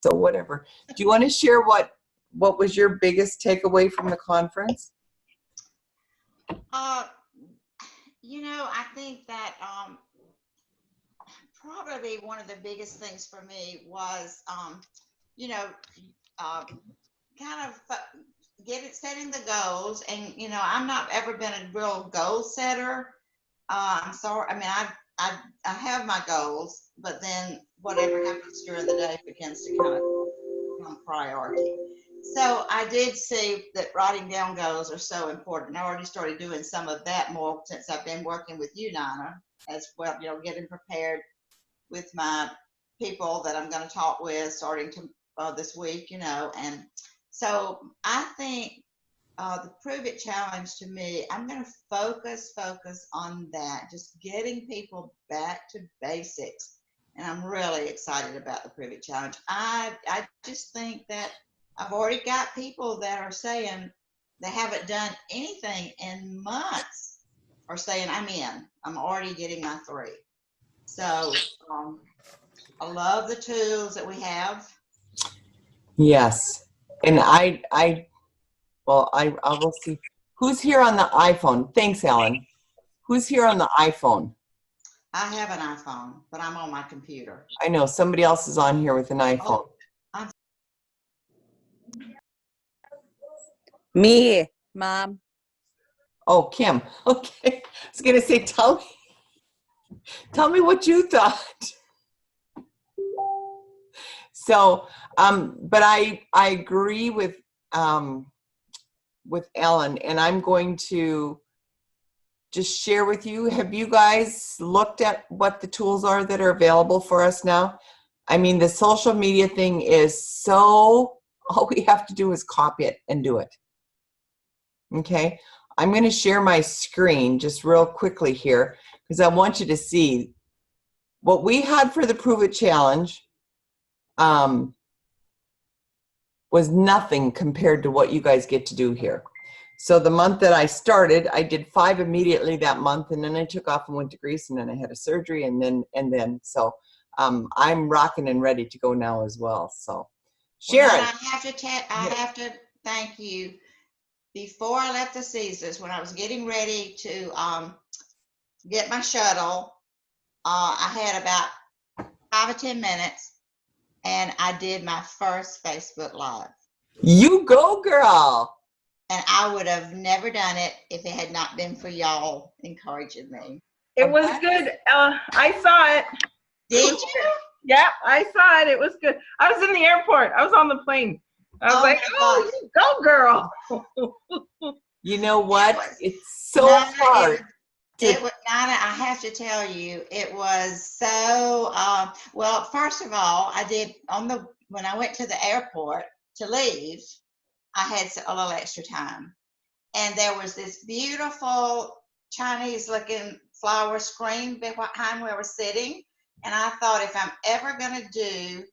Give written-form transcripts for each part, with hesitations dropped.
So whatever. Do you want to share what was your biggest takeaway from the conference? I think that probably one of the biggest things for me was, kind of setting the goals. And I'm not ever been a real goal setter. I'm sorry. I mean, I have my goals, but then whatever happens during the day begins to kind of become priority. So I did see that writing down goals are so important. I already started doing some of that more since I've been working with you, Nina, as well, getting prepared with my people that I'm going to talk with starting to this week, and so I think the Prove It Challenge, to me, I'm going to focus on that, just getting people back to basics. And I'm really excited about the Prove It Challenge. I just think that I've already got people that are saying they haven't done anything in months, or saying I'm in. I'm already getting my 3. So I love the tools that we have. Yes, and I will see who's here on the iPhone. Thanks, Ellen. Who's here on the iPhone? I have an iPhone, but I'm on my computer. I know somebody else is on here with an iPhone. Me, Mom. Oh, Kim. Okay. I was gonna say, tell me what you thought. So, but I agree with Ellen, and I'm going to just share with you. Have you guys looked at what the tools are that are available for us now? I mean, the social media thing is so, all we have to do is copy it and do it. Okay, I'm going to share my screen just real quickly here because I want you to see what we had for the Prove It Challenge. Was nothing compared to what you guys get to do here. So the month that I started, I did 5 immediately that month, and then I took off and went to Greece, and then I had a surgery, and then so I'm rocking and ready to go now as well. So Sharon, well, I have to thank you. Before I left the Caesars, when I was getting ready to get my shuttle, I had about 5 or 10 minutes, and I did my first Facebook Live. You go, girl. And I would have never done it if it had not been for y'all encouraging me. It was good. I saw it. Did you? Yeah, I saw it. It was good. I was in the airport. I was on the plane. I was like, oh, go, girl. You know what? It's so hard. Nina, I have to tell you, it was so, well, first of all, I did when I went to the airport to leave, I had a little extra time. And there was this beautiful Chinese looking flower screen behind where we're sitting. And I thought, if I'm ever going to do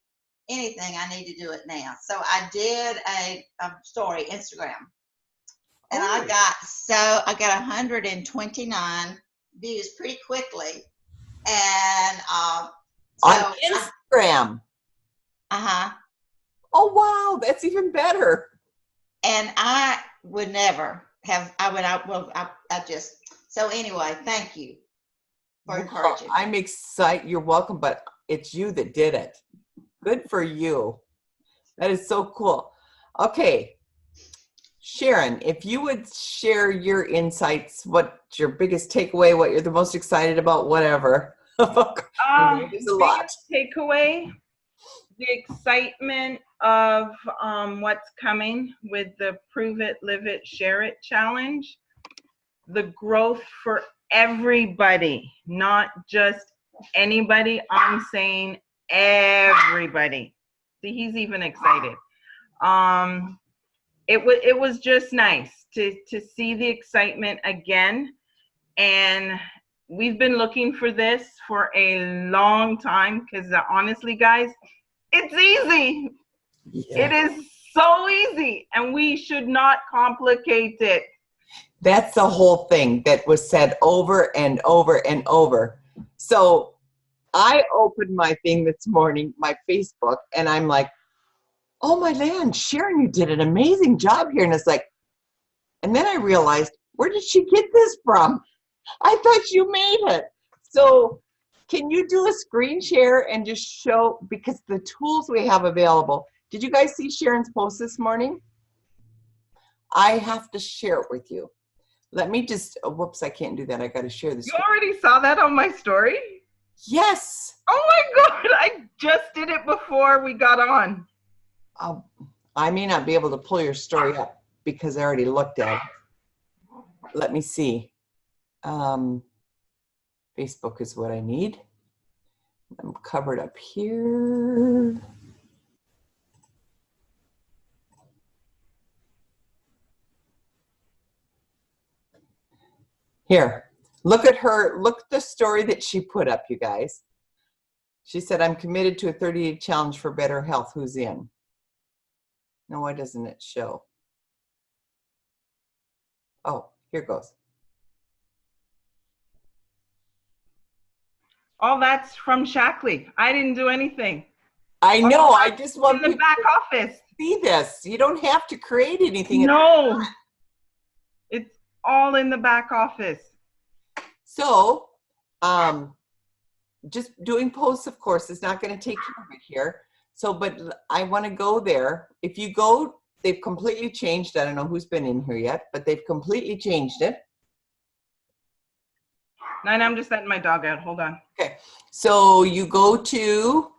anything, I need to do it now. So I did a story, Instagram. And I got 129 views pretty quickly. And on Instagram. Oh wow, that's even better. And I would never have. So anyway, thank you for encouraging. I'm excited. You're welcome, but it's you that did it. Good for you. That is so cool. Okay. Sharon, if you would share your insights, what's your biggest takeaway, what you're the most excited about, whatever. There's a lot. Takeaway, the excitement of what's coming with the Prove It, Live It, Share It challenge. The growth for everybody, not just anybody. I'm saying everybody. See, he's even excited. It was just nice to see the excitement again, and we've been looking for this for a long time because honestly, guys, it's easy. Yeah. It is so easy, and we should not complicate it. That's the whole thing that was said over and over and over. So I opened my thing this morning, my Facebook, and I'm like, oh my land, Sharon, you did an amazing job here. And it's like, and then I realized, where did she get this from? I thought you made it. So can you do a screen share and just show, because the tools we have available, did you guys see Sharon's post this morning? I have to share it with you. Let me just, oh, whoops, I can't do that. I got to share this. You already saw that on my story? Yes. Oh my God, I just did it before we got on. I may not be able to pull your story up because I already looked at it. Let me see. Facebook is what I need. I'm covered up here. Here, look at her, look at the story that she put up, you guys. She said, I'm committed to a 30-day challenge for better health. Who's in? No, why doesn't it show? Oh, here goes. All that's from Shackley. I didn't do anything. I know, I just want in the back office. to see this. You don't have to create anything. No, it's all in the back office. So, just doing posts, of course, is not going to take care of it here. So, but I want to go there. If you go, they've completely changed. I don't know who's been in here yet, but they've completely changed it. Nine, I'm just letting my dog out. Hold on. Okay. So you go to,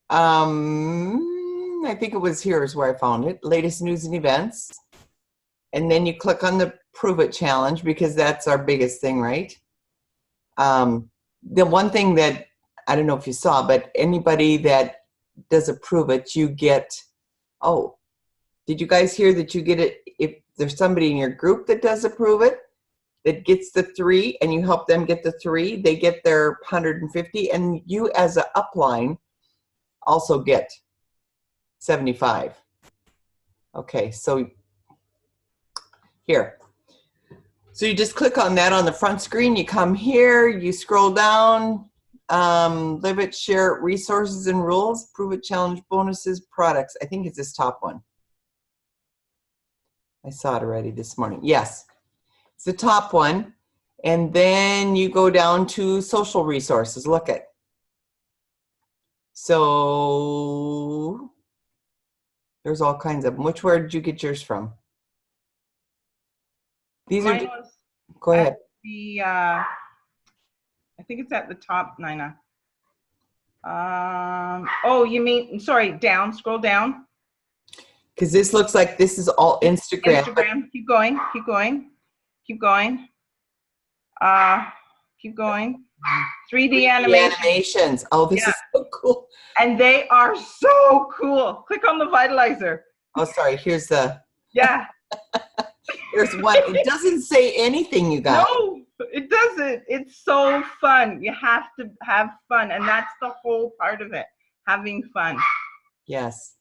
I think it was here is where I found it, latest news and events. And then you click on the Prove It challenge because that's our biggest thing, right? The one thing that, I don't know if you saw, but anybody that does a Prove It, you get, oh, did you guys hear that you get it if there's somebody in your group that does a Prove It that gets the 3 and you help them get the 3, they get their 150, and you as an upline also get 75. Okay, so here. So you just click on that on the front screen, you come here, you scroll down, Live It, Share It, Resources and Rules, Prove It Challenge, Bonuses, Products. I think it's this top one. I saw it already this morning. Yes, it's the top one. And then you go down to social resources. Look at. So there's all kinds of them. Which where did you get yours from? These Mine are. was Go ahead. the I think it's at the top, Nina. Oh, you mean, sorry, down, scroll down. Because this looks like this is all Instagram. Instagram, keep going, keep going, keep going. Keep going. 3D animations. Oh, this is so cool. And they are so cool. Click on the vitalizer. Oh, sorry. Here's the. Yeah. Here's one. It doesn't say anything, you guys. No, it doesn't. It's so fun. You have to have fun. And that's the whole part of it, having fun. Yes.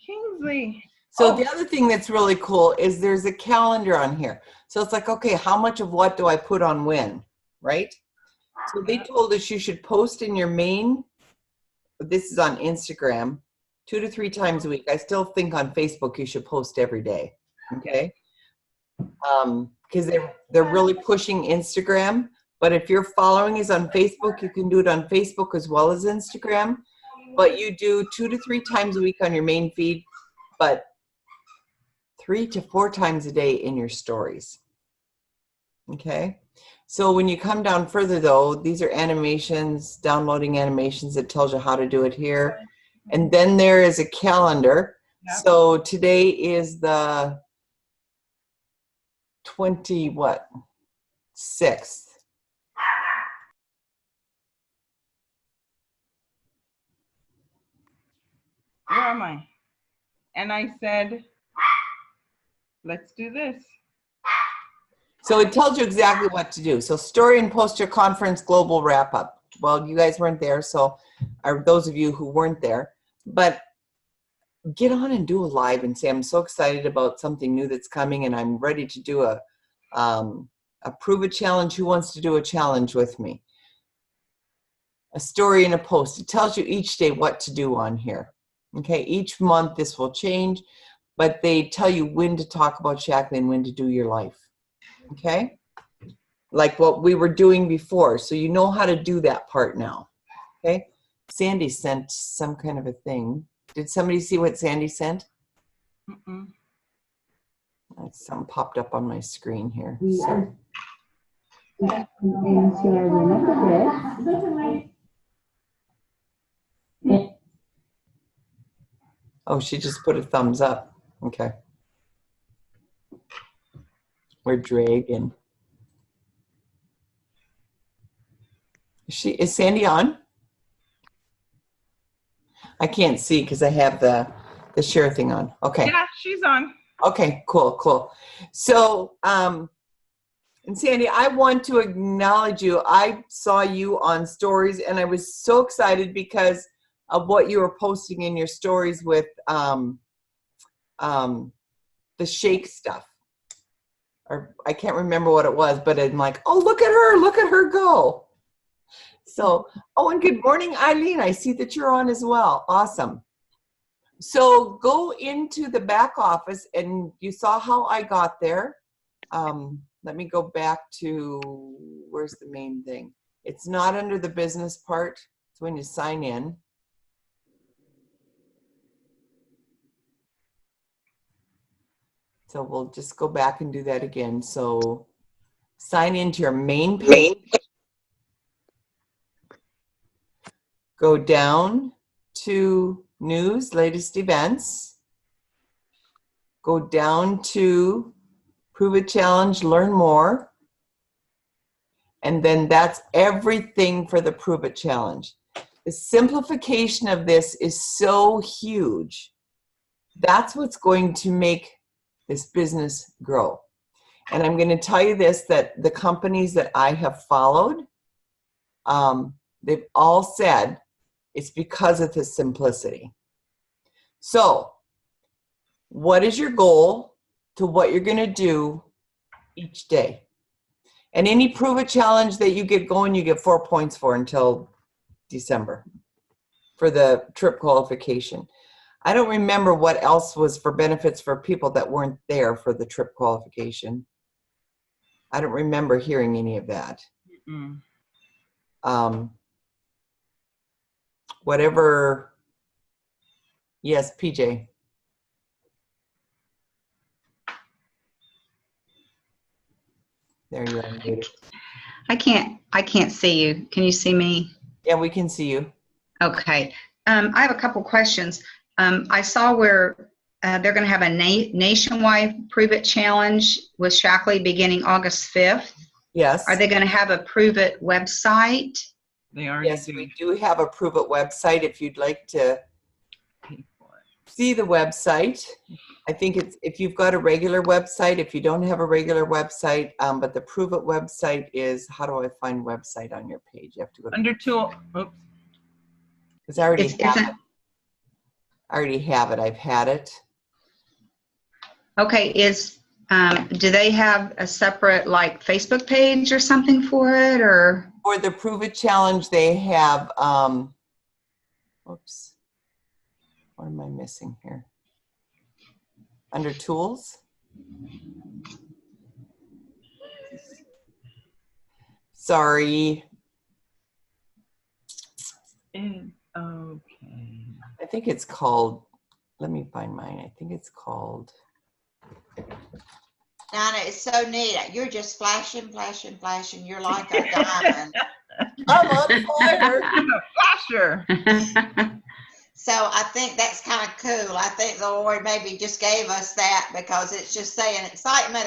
Kingsley. So the other thing that's really cool is there's a calendar on here. So it's like, okay, how much of what do I put on when, right? So they told us you should post in your main, this is on Instagram, 2 to 3 times a week. I still think on Facebook you should post every day, okay? Because they're really pushing Instagram. But if your following is on Facebook, you can do it on Facebook as well as Instagram. But you do 2 to 3 times a week on your main feed, but 3 to 4 times a day in your stories. Okay, so when you come down further though, these are animations, downloading animations that tells you how to do it here. And then there is a calendar. Yep. So today is the 6th. Where am I? And I said, let's do this. So it tells you exactly what to do. So story and poster conference global wrap up. Well, you guys weren't there, so or those of you who weren't there, but get on and do a live and say, I'm so excited about something new that's coming and I'm ready to do a Prove It challenge. Who wants to do a challenge with me? a story and a post. It tells you each day what to do on here. Okay, each month this will change, but they tell you when to talk about Shaklee and when to do your life. Okay, like what we were doing before, so you know how to do that part now. Okay, Sandy sent some kind of a thing. Did somebody see what Sandy sent? Mm-mm. Something popped up on my screen here. We So. are going to remember this. Oh, she just put a thumbs up. Okay. We're dragging. Is Sandy on? I can't see because I have the share thing on. Okay. Yeah, she's on. Okay, cool. So, and Sandy, I want to acknowledge you. I saw you on stories and I was so excited because of what you were posting in your stories with the shake stuff. Or I can't remember what it was, but I'm like, oh, look at her go. So, oh, and good morning, Eileen. I see that you're on as well. Awesome. So go into the back office and you saw how I got there. Let me go back to, where's the main thing? It's not under the business part. It's when you sign in. So we'll just go back and do that again. So sign into your main page. Go down to news, latest events. Go down to Prove It Challenge, learn more. And then that's everything for the Prove It Challenge. The simplification of this is so huge. That's what's going to make this business grow. And I'm going to tell you this, that the companies that I have followed, they've all said it's because of the simplicity. So, what is your goal to what you're going to do each day? And any Prove It Challenge that you get going, you get 4 points for until December for the trip qualification. I don't remember what else was for benefits for people that weren't there for the trip qualification. I don't remember hearing any of that. Mm. Whatever. Yes, PJ. There you are. I can't see you. Can you see me? Yeah, we can see you. Okay. I have a couple questions. I saw where they're going to have a nationwide Prove It Challenge with Shaklee beginning August 5th. Yes. Are they going to have a Prove It website? They already Yes, do. we do have a Prove It website if you'd like to Pay for it. see the website. I think it's, if you've got a regular website, if you don't have a regular website, but the Prove It website is, how do I find website on your page? You have to go to, Under tool. Oops. because I already It's- have isn't- it. I already have it. I've had it. Okay. Do they have a separate like Facebook page or something for it, or? For the Prove It Challenge, they have, oops, what am I missing here? Under tools? Sorry. Okay. I think it's called, let me find mine. I think it's called, Donna, it's so neat. You're just flashing. You're like a diamond. I'm on fire. Flasher. So I think that's kind of cool. I think the Lord maybe just gave us that because it's just saying excitement.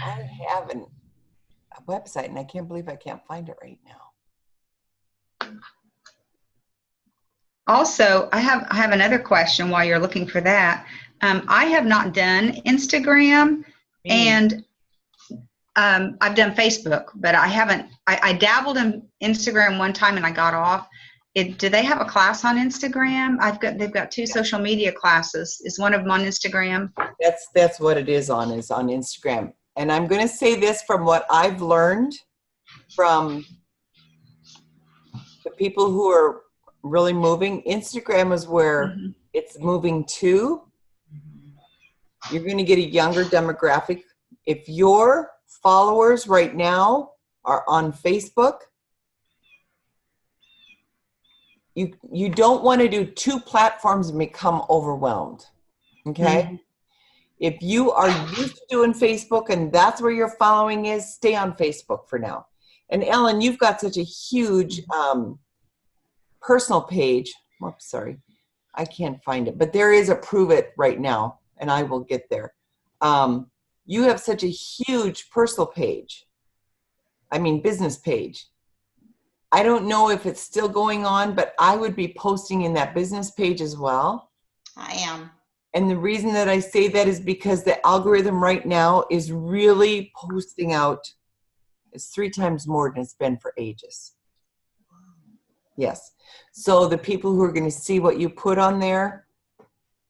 I have a website and I can't believe I can't find it right now. Also, I have another question while you're looking for that. I have not done Instagram, and I've done Facebook, but I haven't. I dabbled in Instagram one time and I got off. Do they have a class on Instagram? They've got two social media classes. Is one of them on Instagram? That's what it is on Instagram. And I'm going to say this from what I've learned. from the people who are really moving. Instagram is where Mhm. it's moving to. You're going to get a younger demographic. If your followers right now are on Facebook, you don't want to do two platforms and become overwhelmed. Okay? If you are used to doing Facebook and that's where your following is, stay on Facebook for now. And Ellen, you've got such a huge personal page. Whoops, sorry. I can't find it, but there is a Prove It right now, and I will get there. You have such a huge personal page. I mean, business page. I don't know if it's still going on, but I would be posting in that business page as well. I am. And the reason that I say that is because the algorithm right now is really posting out. It's 3 times more than it's been for ages. Yes. So the people who are going to see what you put on there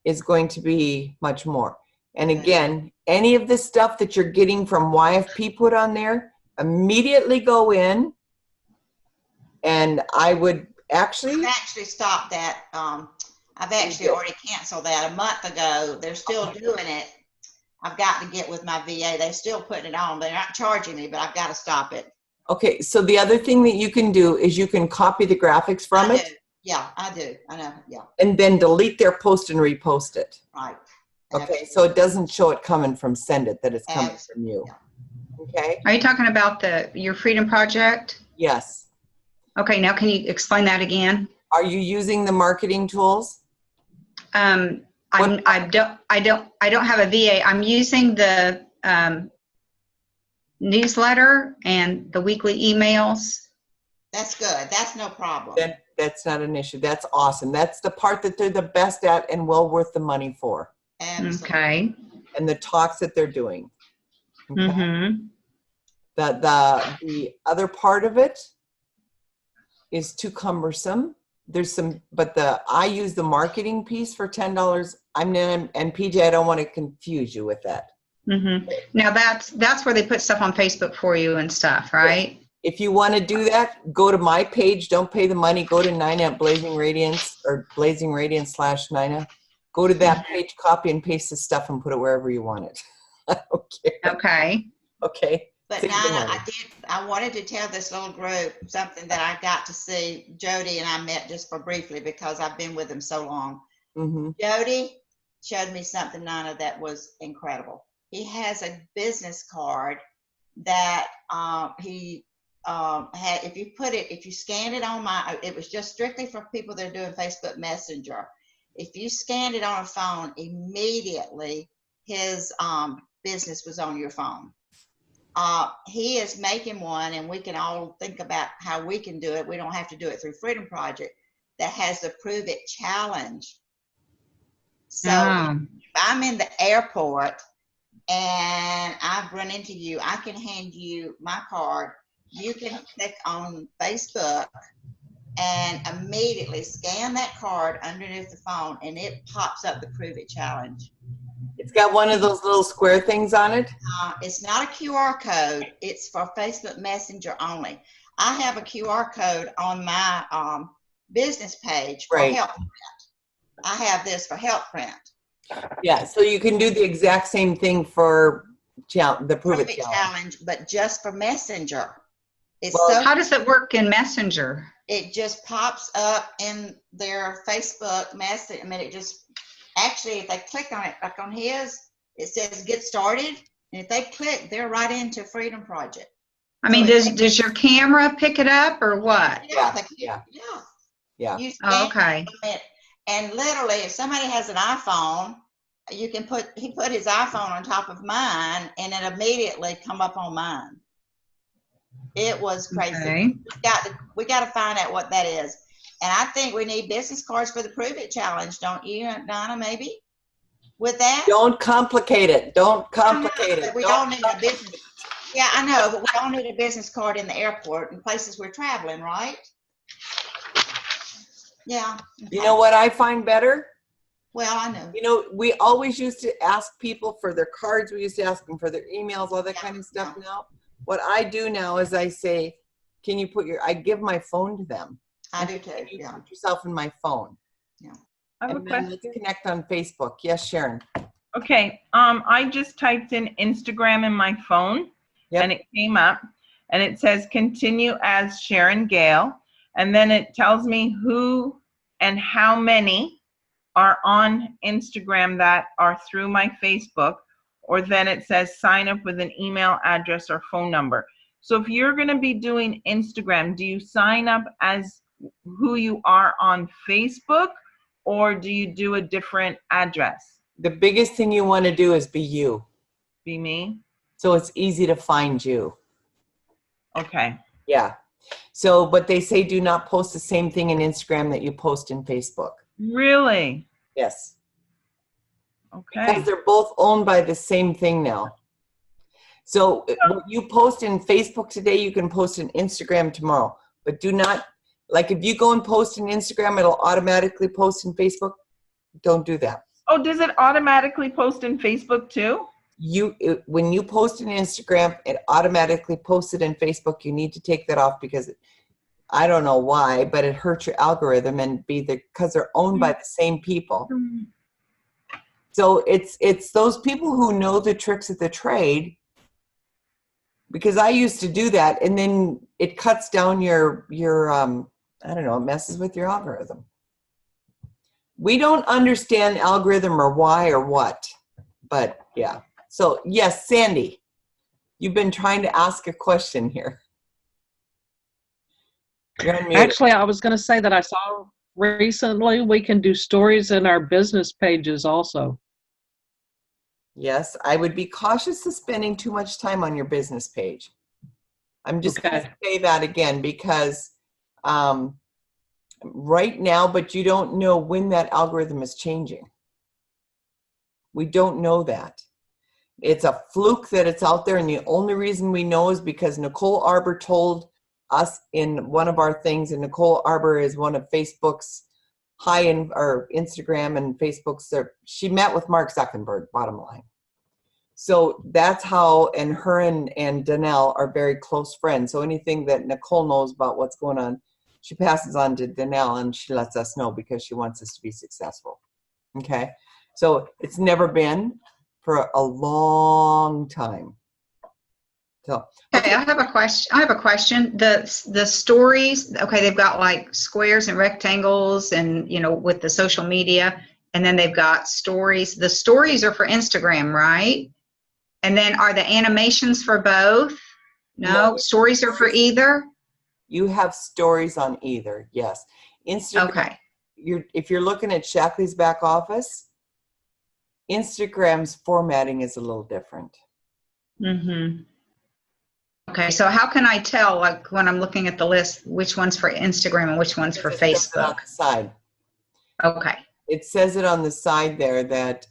is going to be much more. And again, any of the stuff that you're getting from YFP put on there, immediately go in. And I would actually... I've actually stopped that. I've actually already canceled that a month ago. They're still doing it. I've got to get with my VA. They're still putting it on. They're not charging me, but I've got to stop it. Okay, so the other thing that you can do is you can copy the graphics from I it. do. Yeah, I do. I know. Yeah. And then delete their post and repost it. Right. Okay, so it doesn't show it coming from Send It, that it's coming from you. Okay? Are you talking about your Freedom Project? Yes. Okay, now can you explain that again? Are you using the marketing tools? I don't have a VA. I'm using the newsletter and the weekly emails. That's good. That's no problem. Then that's not an issue. That's awesome. That's the part that they're the best at and well worth the money for. Absolutely. Okay. And the talks that they're doing. Okay? Mm-hmm. The other part of it is too cumbersome. There's some, but I use the marketing piece for $10. And PJ, I don't want to confuse you with that. Mm-hmm. Now that's where they put stuff on Facebook for you and stuff, right? If you want to do that, go to my page. Don't pay the money. Go to Nina at Blazing Radiance or Blazing Radiance /Nina. Go to that page, copy and paste the stuff and put it wherever you want it. I don't care. Okay. Okay. But Save the Nina, money. I wanted to tell this little group something that I got to see. Jody and I met just for briefly because I've been with them so long. Mm-hmm. Jody showed me something, Nina, that was incredible. He has a business card that he had. If you scan it on it was just strictly for people that are doing Facebook Messenger. If you scanned it on a phone, immediately his business was on your phone. He is making one, and we can all think about how we can do it. We don't have to do it through Freedom Project. That has the Prove It Challenge. So if I'm in the airport and I've run into you, I can hand you my card. You can click on Facebook and immediately scan that card underneath the phone, and it pops up the Prove It Challenge. It's got one of those little square things on it. It's not a QR code. It's for Facebook Messenger only. I have a QR code on my business page for Right. Health Print. I have this for Health Print. Yeah, so you can do the exact same thing for the Prove It Challenge. Challenge, but just for Messenger. It's Well, How does it work in Messenger? it just pops up in their Facebook message. I mean, it just, actually, if they click on it, like on his, it says get started. And if they click, they're right into Freedom Project. I mean, does your camera pick it up or what? Yeah, Yeah. Yeah. You Oh, scan okay. it, and literally, if somebody has an iPhone, he put his iPhone on top of mine, and it immediately come up on mine. It was crazy. Okay. We got to find out what that is. And I think we need business cards for the Prove It Challenge, don't you, Donna, maybe? With that? Don't complicate it. Don't complicate it. We don't need a business. Yeah, I know, but we don't need a business card in the airport and places we're traveling, right? Yeah. You know what I find better? Well, I know. You know, we always used to ask people for their cards. We used to ask them for their emails, all that kind of stuff now. What I do now is I say, can you put I give my phone to them. I do too, Can you yeah. put yourself in my phone? I have a And then let's question. connect on Facebook. Yes, Sharon. Okay, I just typed in Instagram in my phone Yep. and it came up and it says continue as Sharon Gale. And then it tells me who and how many are on Instagram that are through my Facebook, or then it says sign up with an email address or phone number. So if you're going to be doing Instagram, do you sign up as who you are on Facebook, or do you do a different address? The biggest thing you want to do is be you. Be me? So it's easy to find you. Okay. Yeah. So, but they say do not post the same thing in Instagram that you post in Facebook. Really? Yes. Okay. Because they're both owned by the same thing now. So what you post in Facebook today, you can post in Instagram tomorrow. But do not, like if you go and post in Instagram, it'll automatically post in Facebook. Don't do that. Oh, does it automatically post in Facebook too? When you post in Instagram, it automatically posts it in Facebook. You need to take that off because I don't know why, but it hurts your algorithm and because they're owned by the same people. So it's those people who know the tricks of the trade, because I used to do that, and then it cuts down your I don't know, it messes with your algorithm. We don't understand algorithm or why or what, but yeah. So yes, Sandy, you've been trying to ask a question here. You're unmuted. Actually, I was going to say that I saw recently we can do stories in our business pages also. Yes, I would be cautious of spending too much time on your business page. I'm just going to say that again because right now, but you don't know when that algorithm is changing. We don't know that. It's a fluke that it's out there, and the only reason we know is because Nicole Arbor told us in one of our things, and Nicole Arbor is one of Facebook's or Instagram and Facebook's, she met with Mark Zuckerberg, bottom line. So that's how, and her and Danelle are very close friends. So anything that Nicole knows about what's going on, she passes on to Danelle and she lets us know because she wants us to be successful. Okay. So it's never been for a long time. So, Okay, I have a question. The stories, okay, they've got like squares and rectangles and, you know, with the social media, and then they've got stories. The stories are for Instagram, right? And then are the animations for both? No, stories are for either? You have stories on either, yes. Instagram, Okay. If you're looking at Shackley's back office, Instagram's formatting is a little different. Mm-hmm. Okay, so how can I tell, like when I'm looking at the list, which one's for Instagram and which one's for It says it on Facebook? the side. Okay. It says it on the side there that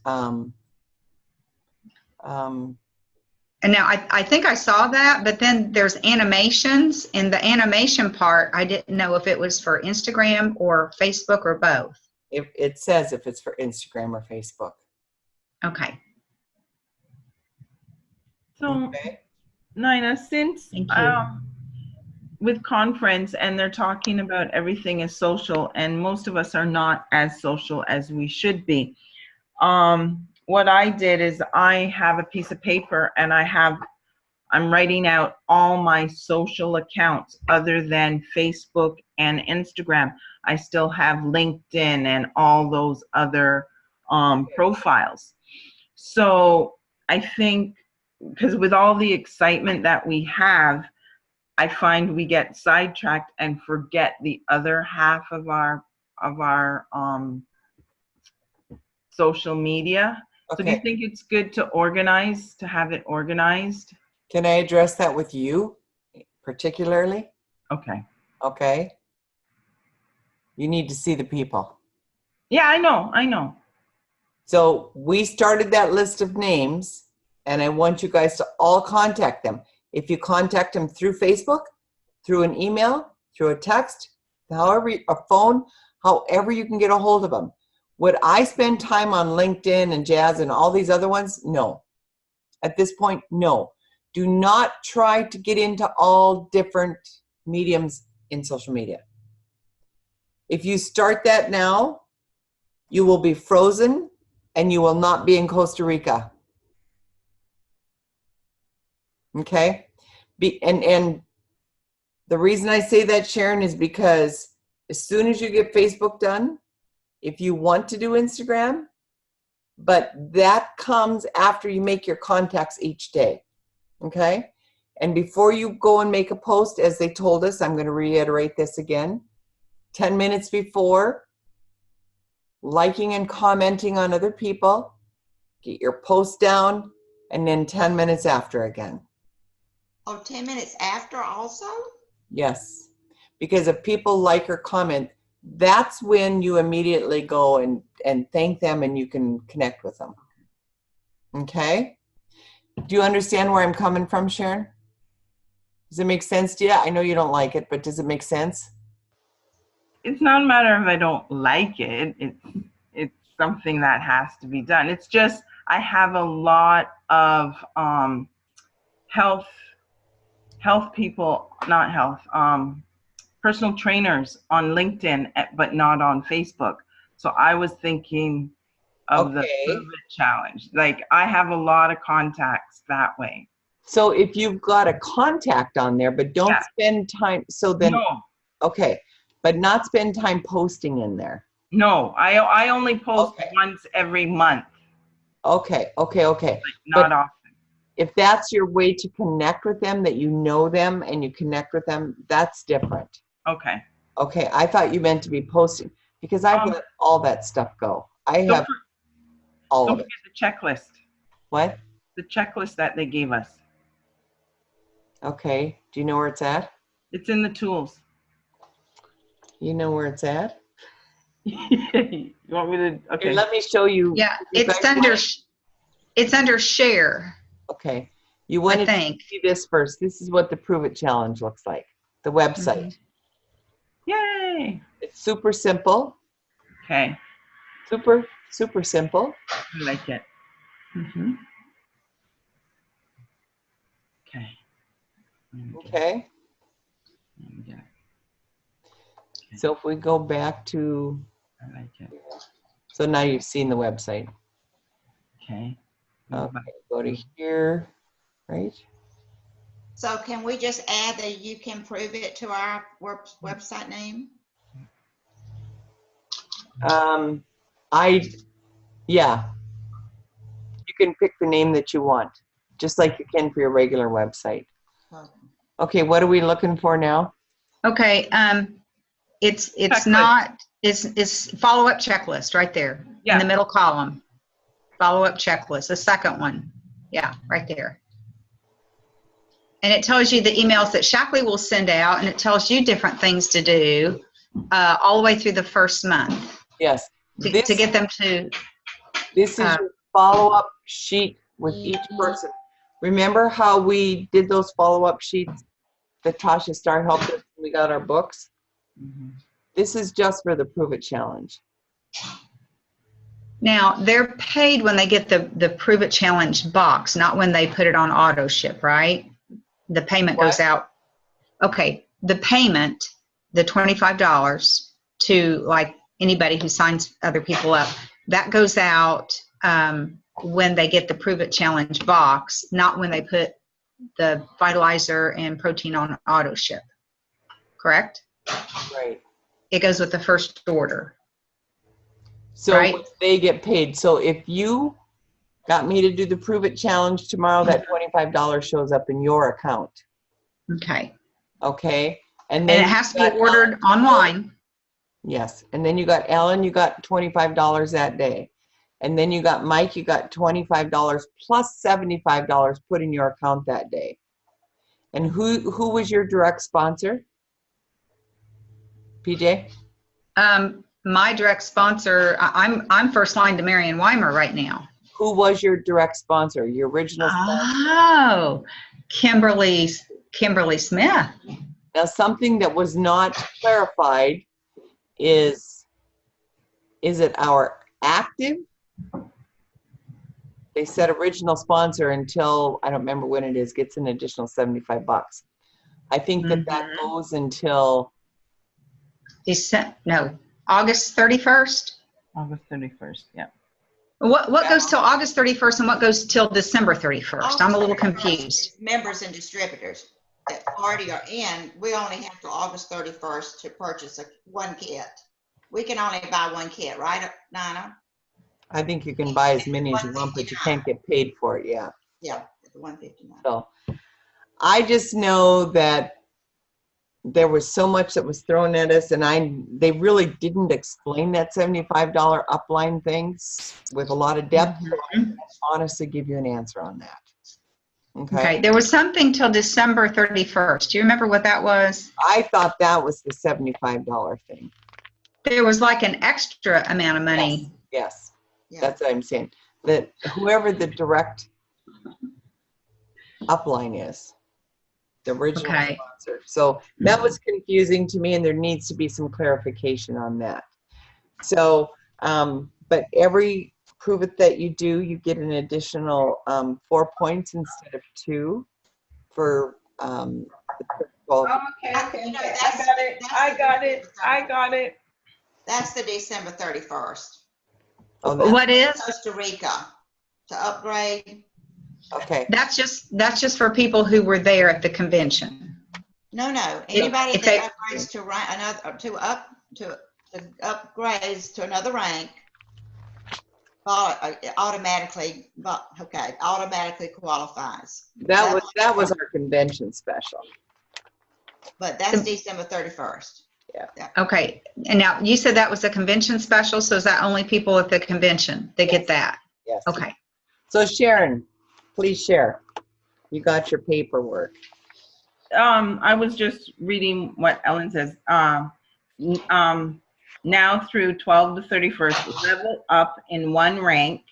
And now I think I saw that, but then there's animations. In the animation part, I didn't know if it was for Instagram or Facebook or both. it says if it's for Instagram or Facebook. Okay. So, Okay. Nina, since Thank you. with conference and they're talking about everything is social, and most of us are not as social as we should be. What I did is I have a piece of paper and I'm writing out all my social accounts other than Facebook and Instagram. I still have LinkedIn and all those other profiles. So I think, because with all the excitement that we have, I find we get sidetracked and forget the other half of our social media. So do you Okay. think it's good to have it organized? Can I address that with you particularly? Okay. Okay. You need to see the people. Yeah, I know. So we started that list of names, and I want you guys to all contact them. If you contact them through Facebook, through an email, through a text, however, a phone, however you can get a hold of them. Would I spend time on LinkedIn and Jazz and all these other ones? No. At this point, no. Do not try to get into all different mediums in social media. If you start that now, you will be frozen and you will not be in Costa Rica. Okay? And the reason I say that, Sharon, is because as soon as you get Facebook done, if you want to do Instagram, but that comes after you make your contacts each day. Okay? And before you go and make a post, as they told us, I'm going to reiterate this again, 10 minutes before, liking and commenting on other people, get your post down, and then 10 minutes after again. Oh, 10 minutes after also? Yes, because if people like or comment, that's when you immediately go and thank them and you can connect with them. Okay? Do you understand where I'm coming from, Sharon? Does it make sense to you? I know you don't like it, but does it make sense? It's not a matter of I don't like it. It's something that has to be done. It's just I have a lot of health people, not health, personal trainers on LinkedIn, but not on Facebook. So I was thinking of the Okay. Prove It challenge. Like I have a lot of contacts that way. So if you've got a contact on there, but don't Yeah. spend time, so then, No, okay, but not spend time posting in there. no, I only post Okay. once every month, Okay. not But- often. If that's your way to connect with them, that you know them and you connect with them, that's different. Okay. Okay, I thought you meant to be posting because I've let all that stuff go. I Don't have all Don't of it. forget the checklist. What? The checklist that they gave us. Okay, do you know where it's at? It's in the tools. You know where it's at? You want me to? Okay. Here, let me show you. Yeah, You it's guys under, want- it's under share, Okay, you I want to think. see this first. This is what the Prove It Challenge looks like, the website. Yay. It's super simple, Okay. super simple. I like it. Mm-hmm. Okay. Let me get it. Okay, Let me get it. so if we go back to, I like it. so now you've seen the website. Okay. Okay, go to here, right? So can we just add that you can prove it to our website name? Yeah. You can pick the name that you want, just like you can for your regular website. Okay, what are we looking for now? Okay, it's Checklist. not, it's follow-up checklist right there in Yeah. the middle column. Follow-up checklist, the second one. Yeah, right there. And it tells you the emails that Shackley will send out, and it tells you different things to do all the way through the first month Yes. to This, get them to, this is your follow-up sheet with each person. Remember how we did those follow-up sheets that Tasha Starr helped us when we got our books? Mhm. This is just for the Prove It Challenge. now they're paid when they get the Prove It Challenge box, not when they put it on auto ship, right? The payment goes What? out. Okay, the payment, the $25 to like anybody who signs other people up, that goes out when they get the Prove It Challenge box, not when they put the Vitalizer and protein on auto ship. Correct? Right. It goes with the first order. So Right. they get paid. So if you got me to do the Prove It Challenge tomorrow, that $25 shows up in your account. Okay. Okay? And then it has to you be got ordered Ellen. online. Yes. And then you got Ellen, you got $25 that day. And then you got Mike, you got $25 plus $75 put in your account that day. And who was your direct sponsor? PJ? My direct sponsor, I'm first line to Marion Weimer right now. Who was your direct sponsor? Your original sponsor? Oh, Kimberly Smith. Now, something that was not clarified is it our active? They said original sponsor until, I don't remember when it is, gets an additional $75. I think that that goes until, August 31st? August 31st, yeah. What goes till August 31st and what goes till December 31st? I'm a little August 31st confused. is members and distributors that already are in. We only have till August 31st to purchase one kit. We can only buy one kit, right, Nina? I think you can buy as many as you want, but you can't get paid for it, yeah. Yeah, the 159. So I just know that there was so much that was thrown at us, and they really didn't explain that $75 upline things with a lot of depth. So I can't honestly give you an answer on that. Okay, there was something till December 31st. Do you remember what that was? I thought that was the $75 thing. There was like an extra amount of money. Yes, Yeah. that's what I'm saying. That whoever the direct upline is, the original Okay. sponsor. So that was confusing to me, and there needs to be some clarification on that. So, but every prove it that you do, you get an additional 4 points instead of 2 for the principal. Okay. You know, I got it. That's the December 31st. Oh, that- What is? Costa Rica to upgrade. okay. That's just for people who were there at the convention. No, anybody if they- that upgrades to rank another to upgrades to another rank automatically qualifies. That was our convention special. But that's December 31st. Okay, and now you said that was a convention special, so is that only people at the convention that get that? Yes. Okay. So Sharon, please share. You got your paperwork. I was just reading what Ellen says. Now through 12 to 31st, level up in one rank,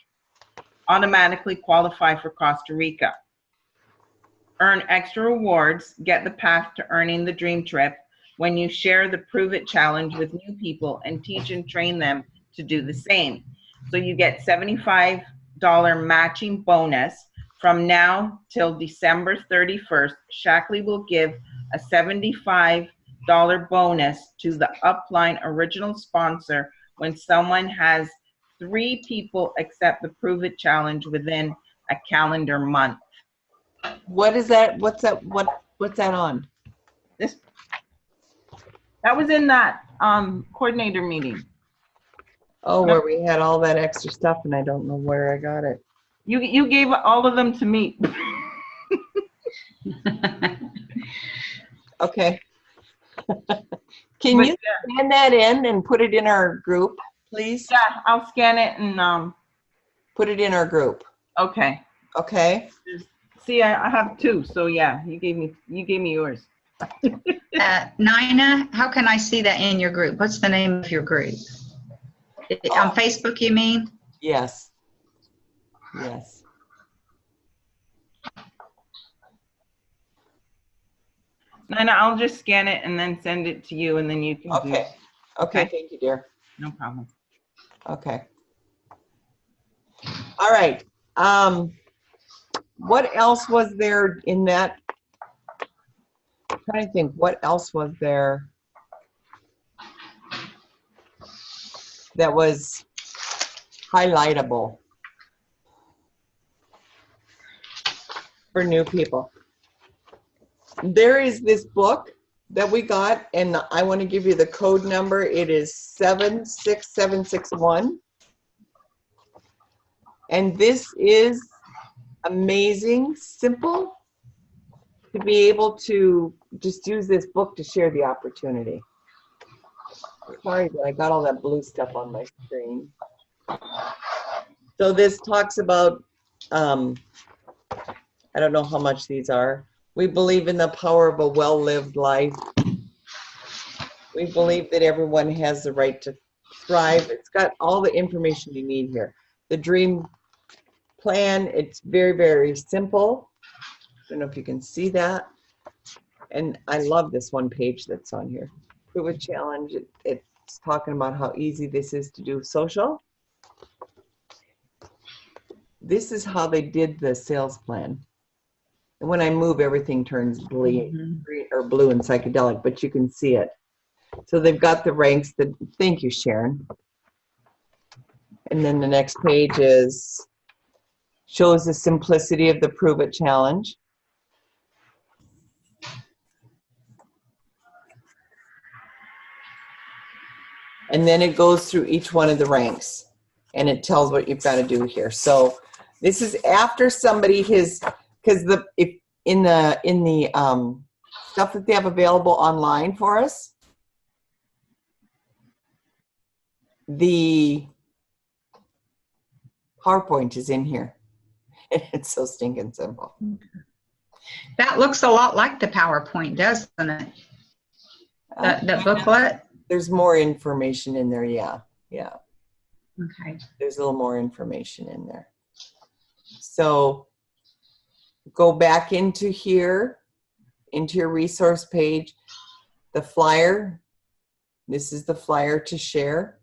automatically qualify for Costa Rica. Earn extra rewards, get the path to earning the dream trip when you share the Prove It Challenge with new people and teach and train them to do the same. So you get $75 matching bonus. From now till December 31st, Shaklee will give a $75 bonus to the upline original sponsor when someone has 3 people accept the Prove It Challenge within a calendar month. What is that? What's that on? That was in that coordinator meeting. Oh, where we had all that extra stuff and I don't know where I got it. You gave all of them to me. Okay. Can you scan that in and put it in our group, please? Yeah, I'll scan it and Put it in our group. okay. Okay. See, I have 2, so yeah, you gave me yours. Nina, how can I see that in your group? What's the name of your group? On Facebook, you mean? Yes. Yes. Nina, I'll just scan it and then send it to you, and then you can do Okay. it. Okay. Okay. Thank you, dear. No problem. Okay. All right. What else was there in that? I'm trying to think, what else was there that was highlightable for new people? There is this book that we got, and I want to give you the code number. It is 76761. And this is amazing, simple to be able to just use this book to share the opportunity. Sorry that I got all that blue stuff on my screen. So this talks about, I don't know how much these are. We believe in the power of a well-lived life. We believe that everyone has the right to thrive. It's got all the information you need here. The dream plan, it's very, very simple. I don't know if you can see that. And I love this one page that's on here. Prove It Challenge. It's talking about how easy this is to do social. This is how they did the sales plan. And when I move, everything turns blue, Mhm. green, or blue and psychedelic, but you can see it. So they've got the ranks that, thank you, Sharon. And then the next page shows the simplicity of the Prove It Challenge. And then it goes through each one of the ranks and it tells what you've got to do here. So this is after somebody has, because if in the stuff that they have available online for us, the PowerPoint is in here. It's so stinking simple. That looks a lot like the PowerPoint, doesn't it? The booklet? There's more information in there, yeah. Okay. There's a little more information in there. So go back into here, into your resource page, the flyer. This is the flyer to share.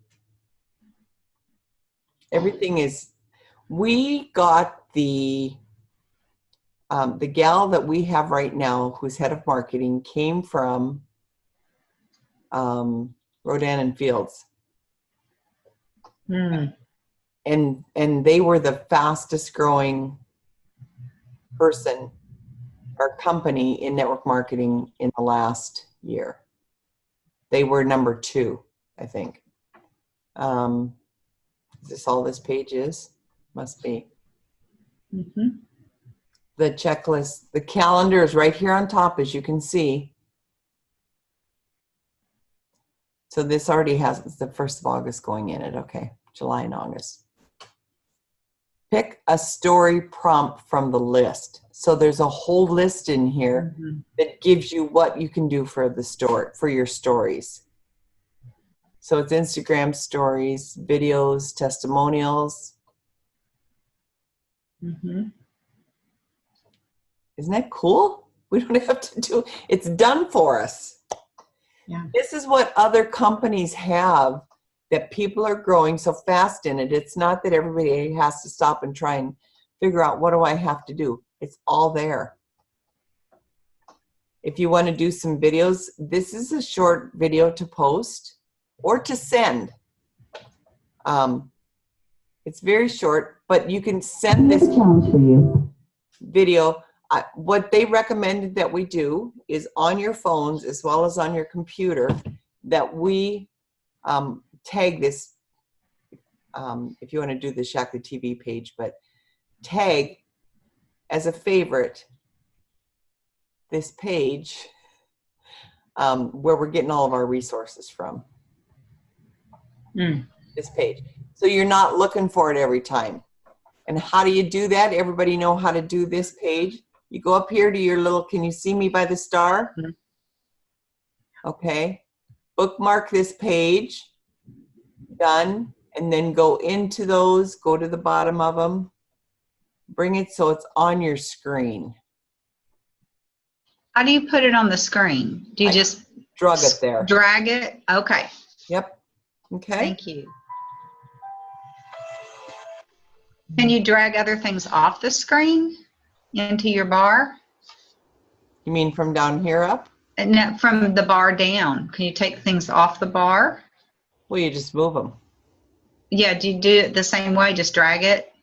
Everything is, we got the gal that we have right now, who's head of marketing, came from Rodan and Fields. Mm. And they were the fastest growing person or company in network marketing in the last year. They were number 2, I think. Is this all this page is? Must be. Mm-hmm. The checklist, the calendar is right here on top, as you can see. So this already has the 1st of August going in it. Okay, July and August. Pick a story prompt from the list. So there's a whole list in here that gives you what you can do for the story, for your stories. So it's Instagram stories, videos, testimonials. Mm-hmm. Isn't that cool? We don't have to do, it's done for us. Yeah. This is what other companies have that people are growing so fast in it. It's not that everybody has to stop and try and figure out, what do I have to do? It's all there. If you want to do some videos, this is a short video to post or to send. It's very short, but you can send this video. What they recommended that we do is on your phones as well as on your computer, that we tag this, if you want to do the Shaklee TV page, but tag as a favorite this page where we're getting all of our resources from. This page. So you're not looking for it every time. And how do you do that? Everybody know how to do this page? You go up here to your little, can you see me by the star? Okay. Bookmark this page. Done. And then go into those, go to the bottom of them. Bring it so it's on your screen. How do you put it on the screen? Do you just drag it there? Drag it? Okay. Yep. Okay. Thank you. Can you drag other things off the screen into your bar? You mean from down here up? No, from the bar down. Can you take things off the bar? Well, you just move them. Yeah, do you do it the same way? Just drag it?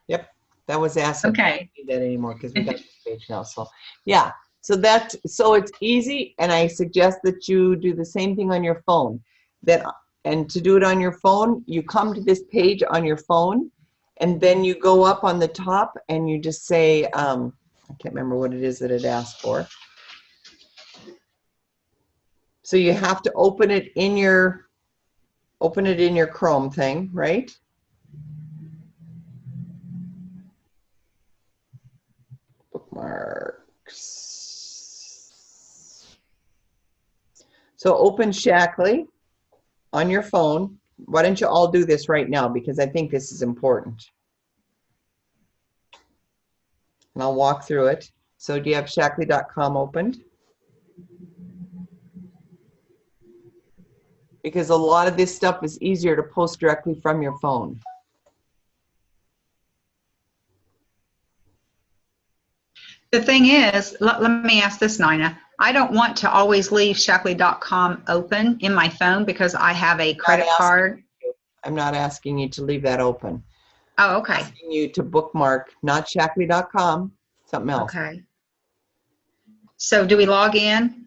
Yep, that was asking. Okay. I don't do that anymore because we got this page now. So yeah, so it's easy, and I suggest that you do the same thing on your phone. And to do it on your phone, you come to this page on your phone, and then you go up on the top and you just say, I can't remember what it is that it asked for. So you have to open it in your Chrome thing, right? Bookmarks. So open Shaklee on your phone. Why don't you all do this right now, because I think this is important. And I'll walk through it. So do you have Shaklee.com opened? Because a lot of this stuff is easier to post directly from your phone. The thing is, let me ask this, Nina. I don't want to always leave Shackley.com open in my phone because I have a credit card. I'm not asking you to leave that open. Oh, I'm okay. asking you to bookmark, not Shackley.com, something else. Okay. So do we log in?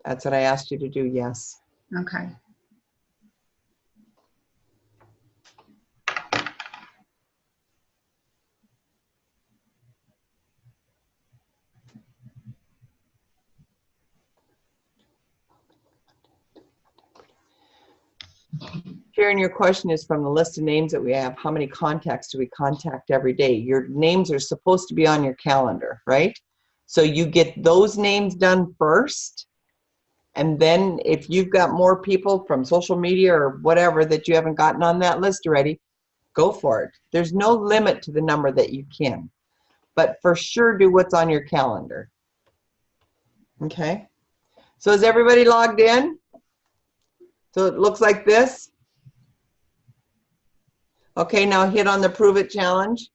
That's what I asked you to do, yes. Okay. Sharon, your question is from the list of names that we have, how many contacts do we contact every day? Your names are supposed to be on your calendar, right? So you get those names done first, and then if you've got more people from social media or whatever that you haven't gotten on that list already, go for it. There's no limit to the number that you can, but for sure do what's on your calendar. Okay, so is everybody logged in? So it looks like this. Okay, now hit on the Prove It challenge.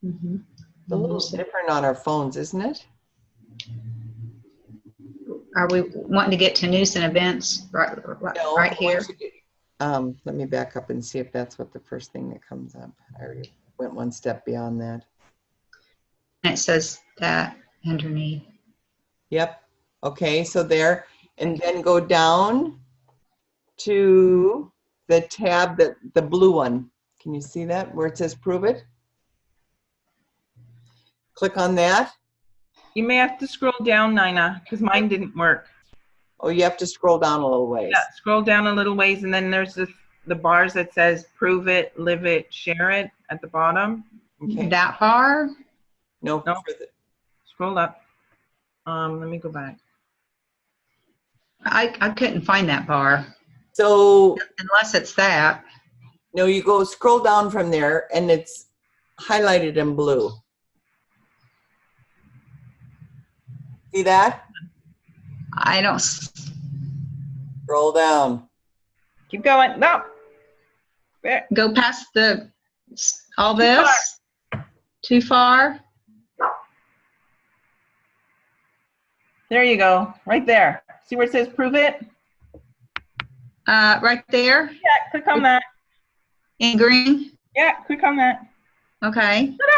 Mm-hmm. It's a little different on our phones, isn't it? Are we wanting to get to news and events right here? Let me back up and see if that's what the first thing that comes up. I already went one step beyond that. And it says that underneath. Yep. Okay, so there. And then go down to the tab, the blue one. Can you see that where it says Prove It? Click on that. You may have to scroll down, Nina, because mine didn't work. Oh, you have to scroll down a little ways. Yeah, scroll down a little ways, and then there's the bars that says Prove It, Live It, Share It at the bottom. Okay. That bar? No, No. further. Scroll up. Let me go back. I couldn't find that bar. So, Unless it's that. no, you go scroll down from there and it's highlighted in blue. See that? I don't. Scroll down. Keep going. No. There. Go past all this? Too far? There you go. Right there. See where it says Prove It? Right there Yeah, click on that. in green? Yeah, click on that. Okay. Ta-da!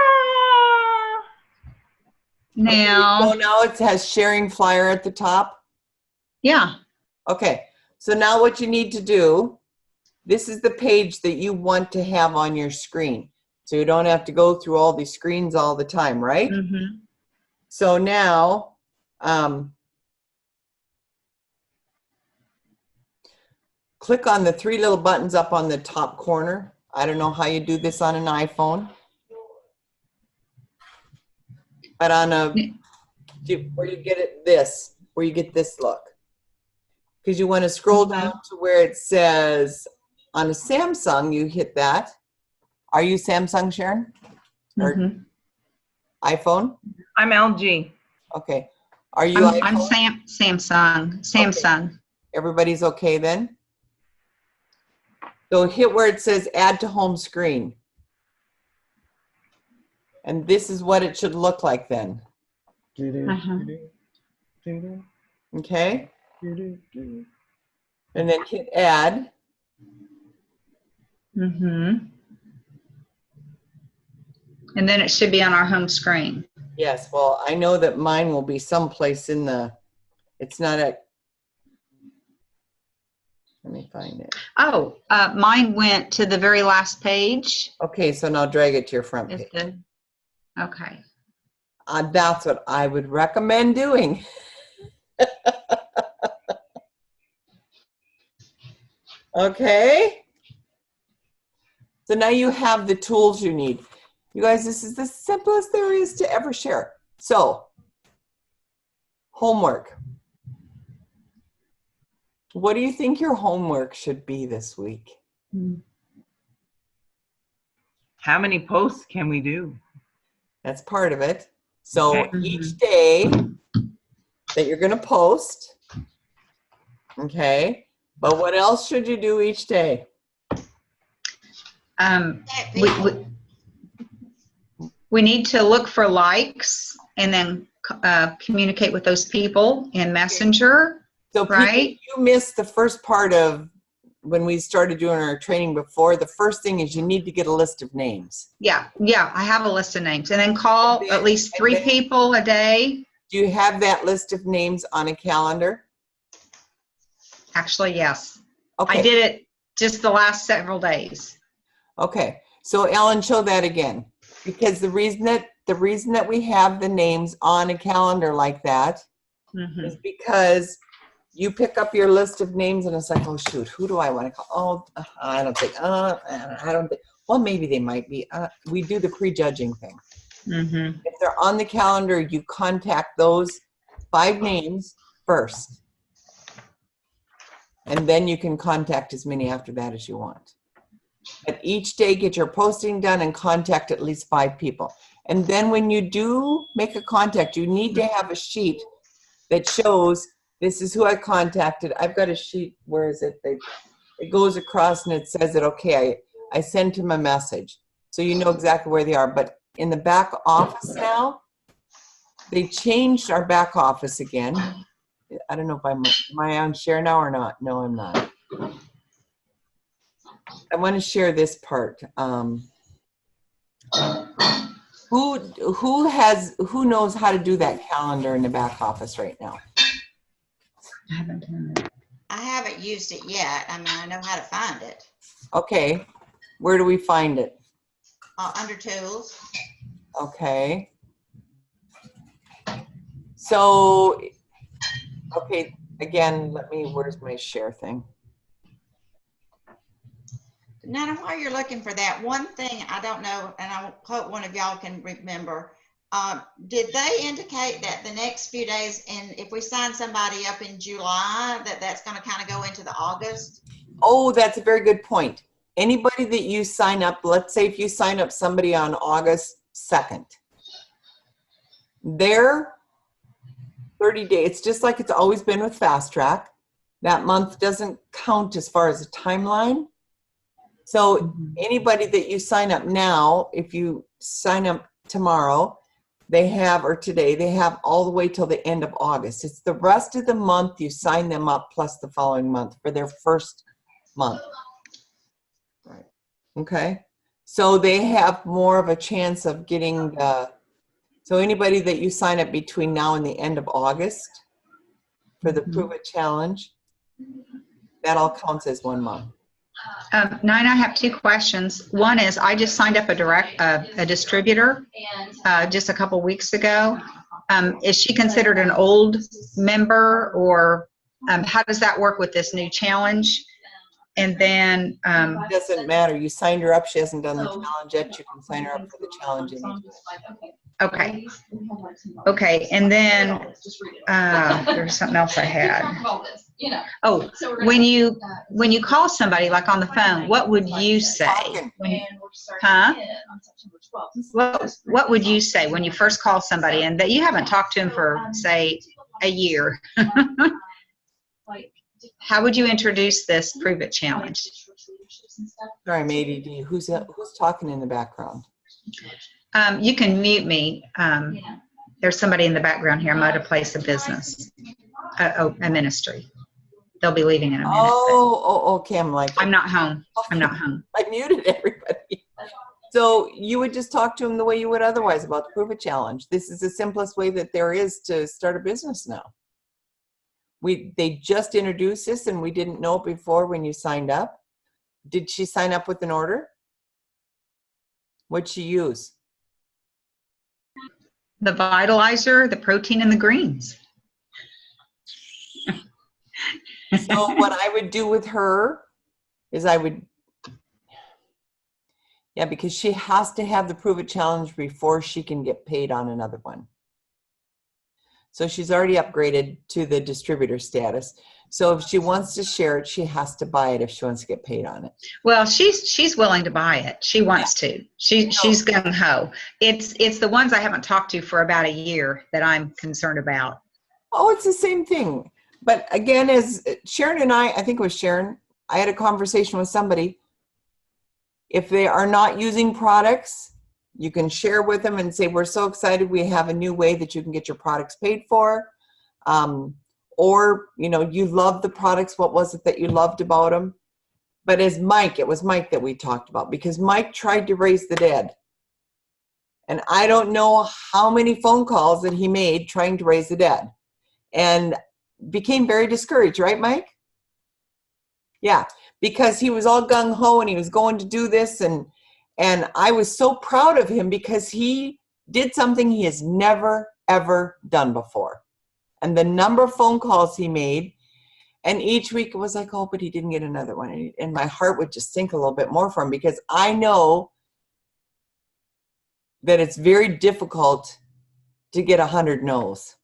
Now, So now it has sharing flyer at the top. yeah. Okay, so now what you need to do, this is the page that you want to have on your screen. So you don't have to go through all these screens all the time, right? Mm-hmm. So now, click on the three little buttons up on the top corner. I don't know how you do this on an iPhone. But on a, where you get it, where you get this look. Because you want to scroll down to where it says, on a Samsung, you hit that. Are you Samsung, Sharon? Or Mm-hmm. iPhone? I'm LG. Okay. Are you I'm iPhone? Samsung. Okay. Everybody's okay then? So hit where it says add to home screen. And this is what it should look like then. Uh-huh. Okay? And then hit add. Mm-hmm. And then it should be on our home screen. Yes, well, I know that mine will be someplace in the, it's not at, let me find it. Oh, mine went to the very last page. Okay, so now drag it to your front Is page. Okay. That's what I would recommend doing. Okay. So now you have the tools you need. You guys, this is the simplest there is to ever share. So, homework. What do you think your homework should be this week? How many posts can we do? That's part of it. So Okay. each day, that you're going to post. Okay. But what else should you do each day? We need to look for likes and then communicate with those people in Messenger. So right? You missed the first part of when we started doing our training before. The first thing is you need to get a list of names. Yeah, I have a list of names. And then call at least 3 people a day. Do you have that list of names on a calendar? Actually, yes. Okay. I did it just the last several days. Okay. So Ellen, show that again. Because the reason that we have the names on a calendar like that is because you pick up your list of names and it's like, oh shoot, who do I want to call? Oh, I don't think. Well, maybe they might be. We do the prejudging thing. If they're on the calendar, you contact those 5 names first. And then you can contact as many after that as you want. But each day, get your posting done and contact at least 5 people. And then when you do make a contact, you need to have a sheet that shows this is who I contacted. I've got a sheet, where is it? It goes across and it says that, okay, I sent him a message. So you know exactly where they are. But in the back office now, they changed our back office again. I don't know if am I on share now or not? No, I'm not. I want to share this part. Who knows how to do that calendar in the back office right now? I haven't done it. I haven't used it yet. I mean, I know how to find it. Okay. Where do we find it? Under tools. Okay. So, okay, again, where's my share thing? Now, while you're looking for that, one thing I don't know, and I hope one of y'all can remember, did they indicate that the next few days, and if we sign somebody up in July, that's going to kind of go into the August? Oh, that's a very good point. Anybody that you sign up, let's say if you sign up somebody on August 2nd, their 30 days, it's just like it's always been with Fast Track. That month doesn't count as far as a timeline. So anybody that you sign up now, if you sign up tomorrow, or today, they have all the way till the end of August. It's the rest of the month you sign them up plus the following month for their first month. Right. Okay. So they have more of a chance of getting so anybody that you sign up between now and the end of August for the Prove It Challenge, that all counts as 1 month. Nina, I have 2 questions. One is, I just signed up a distributor just a couple weeks ago. Is she considered an old member, or how does that work with this new challenge? And then it doesn't matter. You signed her up. She hasn't done the challenge yet. You can sign her up for the challenge anytime. Okay. And then there's something else I had. Oh, when you call somebody like on the phone, what would you say? What would you say when you first call somebody and that you haven't talked to them for, say, a year? How would you introduce this Prove It Challenge? Sorry, I'm ADD. Who's talking in the background? You can mute me. There's somebody in the background here. I'm at a place of business, a ministry. They'll be leaving in a minute. Okay. I'm not home. I'm not home. I muted everybody. So you would just talk to them the way you would otherwise about the Prove It Challenge. This is the simplest way that there is to start a business now. They just introduced this and we didn't know it before when you signed up. Did she sign up with an order? What'd she use? The Vitalizer, the protein, and the greens. So what I would do with her is because she has to have the Prove It Challenge before she can get paid on another one. So she's already upgraded to the distributor status. So if she wants to share it, she has to buy it if she wants to get paid on it. Well, she's willing to buy it. She wants to. She's gung ho. It's the ones I haven't talked to for about a year that I'm concerned about. Oh, it's the same thing. But again, as Sharon and I think it was Sharon, I had a conversation with somebody. If they are not using products, you can share with them and say, we're so excited we have a new way that you can get your products paid for. Or, you know, you love the products. What was it that you loved about them? But as Mike, it was Mike that we talked about, because Mike tried to raise the dead. And I don't know how many phone calls that he made trying to raise the dead. And became very discouraged, right, Mike? Yeah, because he was all gung-ho and he was going to do this. And I was so proud of him because he did something he has never, ever done before. And the number of phone calls he made, and each week it was like, oh, but he didn't get another one. And my heart would just sink a little bit more for him, because I know that it's very difficult to get 100 no's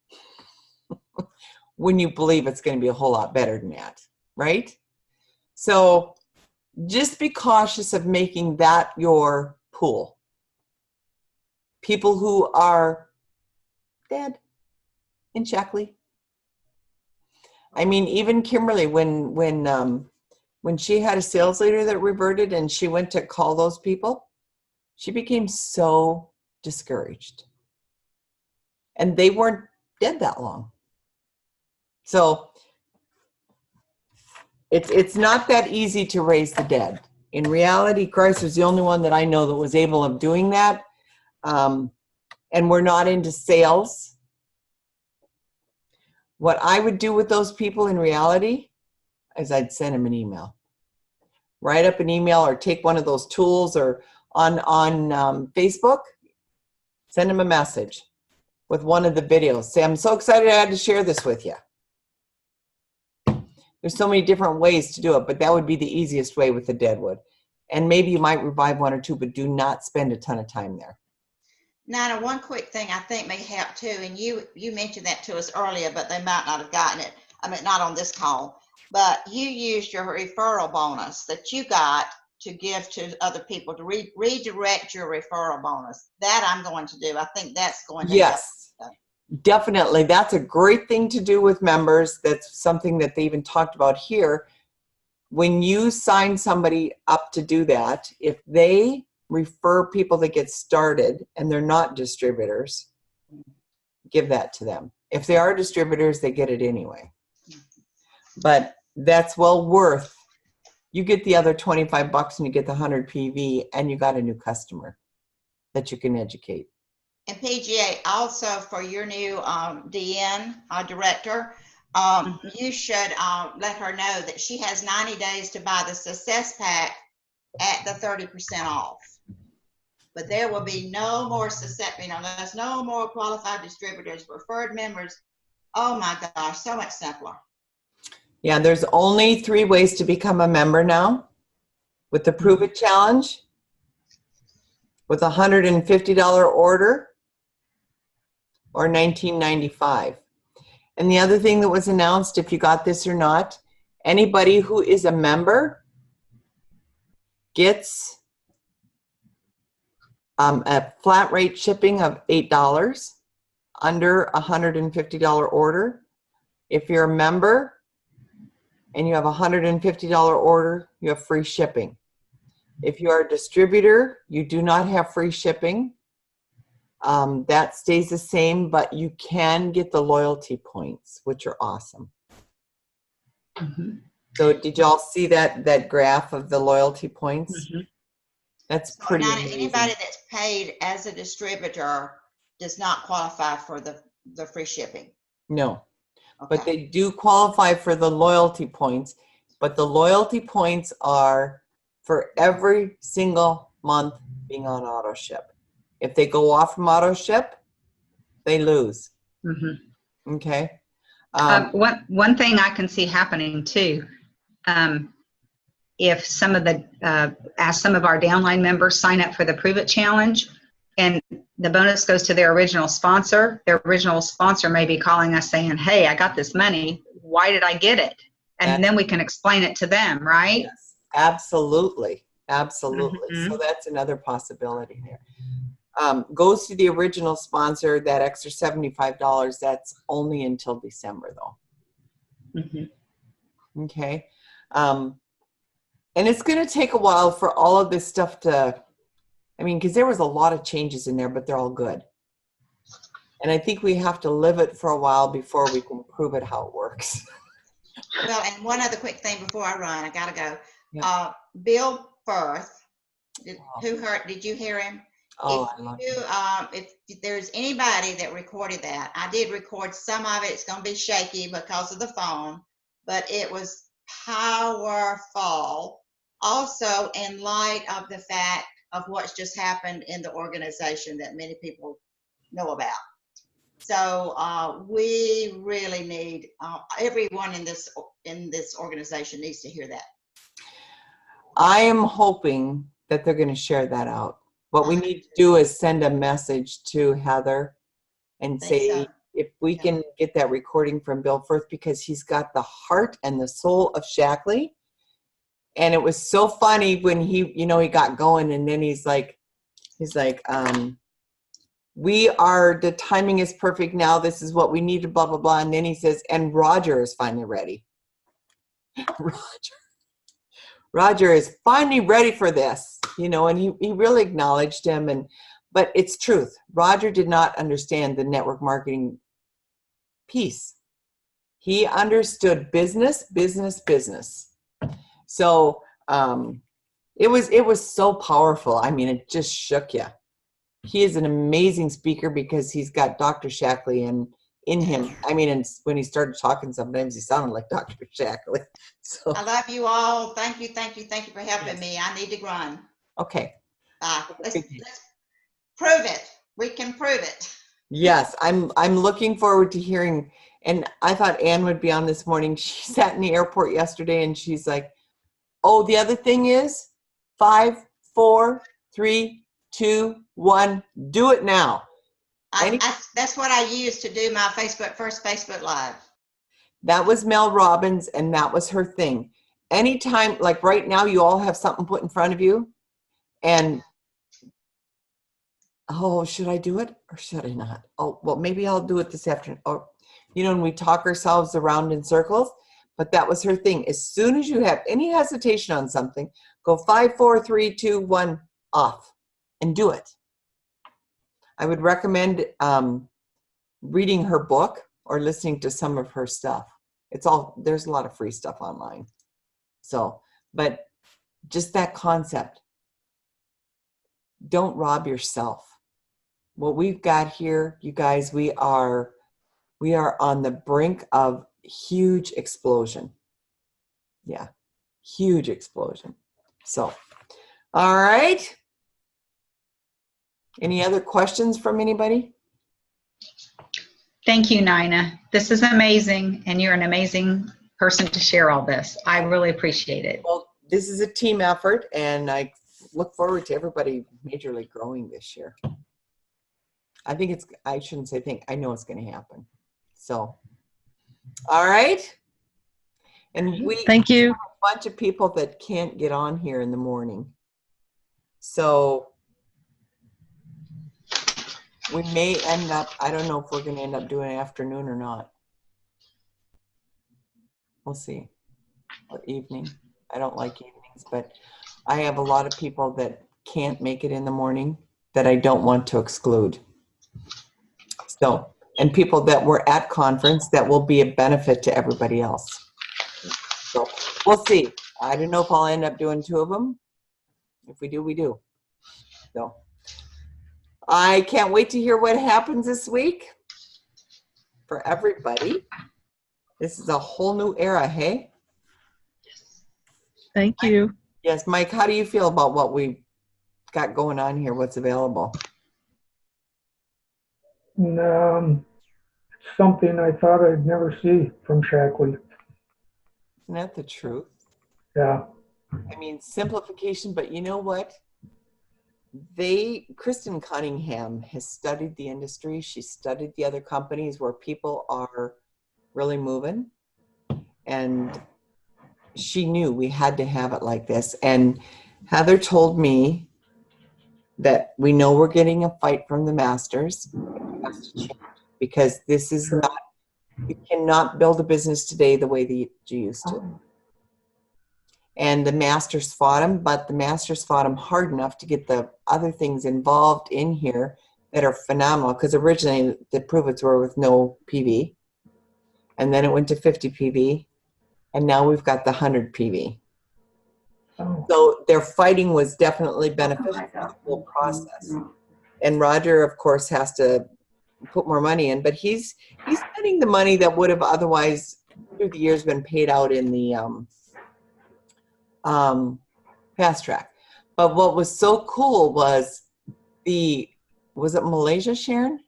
when you believe it's going to be a whole lot better than that, right? So just be cautious of making that your pool. People who are dead in Shackley. I mean, even Kimberly, when she had a sales leader that reverted and she went to call those people, she became so discouraged. And they weren't dead that long. So it's not that easy to raise the dead. In reality, Christ was the only one that I know that was able of doing that. And we're not into sales. What I would do with those people in reality is I'd send them an email. Write up an email or take one of those tools, or on Facebook, send them a message with one of the videos. Say, I'm so excited I had to share this with you. There's so many different ways to do it, but that would be the easiest way with the deadwood. And maybe you might revive one or two, but do not spend a ton of time there. Nina, one quick thing I think may help too, and you mentioned that to us earlier, but they might not have gotten it. I mean, not on this call, but you used your referral bonus that you got to give to other people to redirect your referral bonus. That I'm going to do. I think that's going to Yes, help. definitely. That's a great thing to do with members. That's something that they even talked about here. When you sign somebody up to do that, if they refer people that get started and they're not distributors, give that to them. If they are distributors, they get it anyway. But that's well worth. You get the other $25 and you get the 100 PV, and you got a new customer that you can educate. And PGA, also for your new DN director, you should let her know that she has 90 days to buy the Success Pack at the 30% off. But there will be no more Success, there's no more qualified distributors, referred members. Oh my gosh, so much simpler. Yeah, there's only 3 ways to become a member now. With the Prove It Challenge, with a $150 order, or $19.95. And the other thing that was announced, if you got this or not, anybody who is a member gets a flat rate shipping of $8 under a $150 order. If you're a member and you have a $150 order, you have free shipping. If you are a distributor, you do not have free shipping. That stays the same, but you can get the loyalty points, which are awesome. Mm-hmm. So did y'all see that graph of the loyalty points? Mm-hmm. That's pretty So amazing. anybody that's paid as a distributor does not qualify for the free shipping. No, Okay. but they do qualify for the loyalty points. But the loyalty points are for every single month being on auto ship. If they go off from auto ship, they lose. Mm-hmm. Okay. One thing I can see happening too, if some of as some of our downline members sign up for the Prove It Challenge, and the bonus goes to their original sponsor may be calling us saying, hey, I got this money. Why did I get it? And then we can explain it to them, right? Yes, absolutely. Absolutely. Mm-hmm. So that's another possibility there. goes to the original sponsor. That extra $75, that's only until December though. Okay. And it's going to take a while for all of this stuff to, I mean, because there was a lot of changes in there, but they're all good. And I think we have to live it for a while before we can prove it how it works. Well, and one other quick thing before I run, I gotta go. Yeah. Bill Firth, did you hear him? Oh, I love it. If there's anybody that recorded that, I did record some of it. It's gonna be shaky because of the phone, but it was powerful. Also, in light of the fact of what's just happened in the organization that many people know about. So we really need everyone in this organization needs to hear that. I am hoping that they're going to share that out. What we need to do is send a message to Heather and say, if we can get that recording from Bill Firth, because he's got the heart and the soul of Shaklee. And it was so funny when he got going, and then he's like, the timing is perfect now. This is what we need, blah, blah, blah. And then he says, and Roger is finally ready. Roger is finally ready for this, and he really acknowledged him. But it's truth. Roger did not understand the network marketing piece. He understood business. So it was so powerful. I mean, it just shook you. He is an amazing speaker because he's got Dr. Shaklee in him. I mean, and when he started talking, sometimes he sounded like Dr. Shaklee. So I love you all. Thank you for helping me. I need to run. Okay. Let's prove it. We can prove it. Yes, I'm looking forward to hearing. And I thought Ann would be on this morning. She sat in the airport yesterday and she's like, oh, the other thing is 5, 4, 3, 2, 1, do it now. That's what I used to do my first Facebook Live. That was Mel Robbins, and that was her thing. Anytime, like right now, you all have something put in front of you, and oh, should I do it or should I not? Oh, well, maybe I'll do it this afternoon. Or, and we talk ourselves around in circles, but that was her thing. As soon as you have any hesitation on something, go 5, 4, 3, 2, 1, off, and do it. I would recommend reading her book or listening to some of her stuff. There's a lot of free stuff online. So, but just that concept. Don't rob yourself. What we've got here, you guys, we are on the brink of huge explosion. Yeah, huge explosion. So, all right. Any other questions from anybody? Thank you, Nina. This is amazing, and you're an amazing person to share all this. I really appreciate it. Well, this is a team effort, and I look forward to everybody majorly growing this year. I shouldn't say think, I know it's going to happen. So, all right. And we Thank you. have a bunch of people that can't get on here in the morning. So we may end up, I don't know if we're going to end up doing afternoon or not. We'll see. Or evening. I don't like evenings, but I have a lot of people that can't make it in the morning that I don't want to exclude. So, and people that were at conference that will be a benefit to everybody else. So we'll see. I don't know if I'll end up doing 2 of them. If we do, we do. So I can't wait to hear what happens this week for everybody. This is a whole new era, hey? Thank you. Yes, Mike, how do you feel about what we got going on here? What's available? Something I thought I'd never see from Shaklee. Isn't that the truth? Yeah. I mean, simplification, but you know what? Kristen Cunningham has studied the industry. She studied the other companies where people are really moving. And she knew we had to have it like this. And Heather told me that we know we're getting a fight from the masters. It has to change, because this is not, you cannot build a business today the way that you used to. And the masters fought them, but the masters fought them hard enough to get the other things involved in here that are phenomenal. Because originally the Prove-Its were with no PV, and then it went to 50 PV, and now we've got the 100 PV. Oh, So their fighting was definitely beneficial for the whole process. And Roger, of course, has to put more money in, but he's spending the money that would have otherwise through the years been paid out in the fast track. But what was so cool was was it Malaysia, Sharon?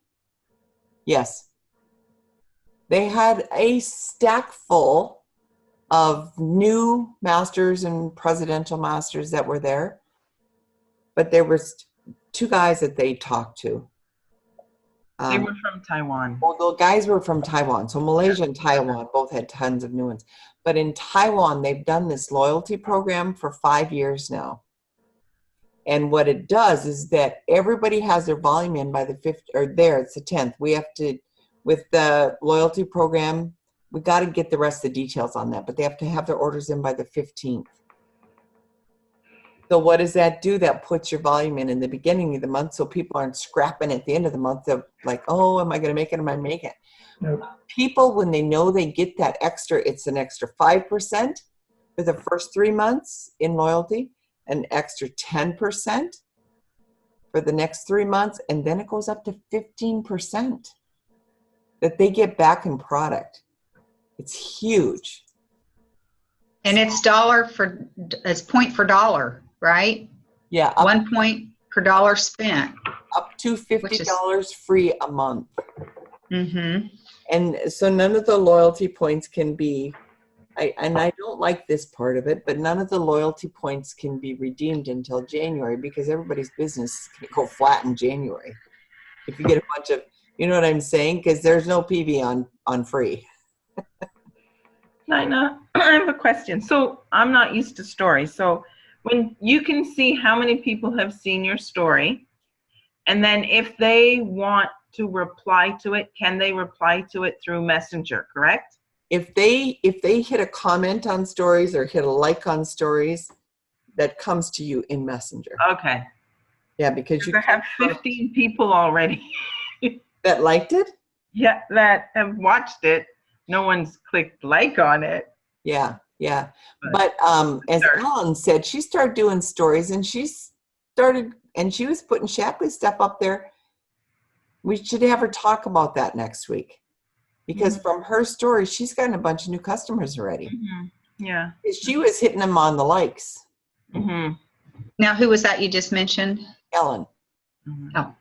Yes. They had a stack full of new masters and presidential masters that were there. But there was 2 guys that they talked to. They were from Taiwan. Well, the guys were from Taiwan. So Malaysia and Taiwan both had tons of new ones. But in Taiwan, they've done this loyalty program for 5 years now. And what it does is that everybody has their volume in by the 5th, or there, it's the 10th. We have to, with the loyalty program, we got to get the rest of the details on that, but they have to have their orders in by the 15th. So what does that do? That puts your volume in the beginning of the month, so people aren't scrapping at the end of the month of like, oh, am I going to make it? Am I make it? Yep. People, when they know they get that extra, it's an extra 5% for the first 3 months in loyalty, an extra 10% for the next 3 months, and then it goes up to 15% that they get back in product. It's huge. And it's it's point for dollar, right? Yeah, 1 point per dollar spent. up to Which is- $50 free a month. Mm-hmm. And so none of the loyalty points can be, and I don't like this part of it, but none of the loyalty points can be redeemed until January, because everybody's business can go flat in January. If you get a bunch of, you know what I'm saying? Because there's no PV on free. Nina, I have a question. So I'm not used to stories. So when you can see how many people have seen your story, and then if they want to reply to it, can they reply to it through Messenger, correct? If they hit a comment on stories or hit a like on stories, that comes to you in Messenger. Okay. Yeah, because you I have 15 people already. that liked it. Yeah, that have watched it. No one's clicked like on it. Yeah. But as Sure. Ellen said, she started doing stories, and she was putting Shapley stuff up there. We should have her talk about that next week, because from her story, she's gotten a bunch of new customers already. Mm-hmm. Yeah. She was hitting them on the likes. Mm-hmm. Now, who was that you just mentioned? Ellen, Oh,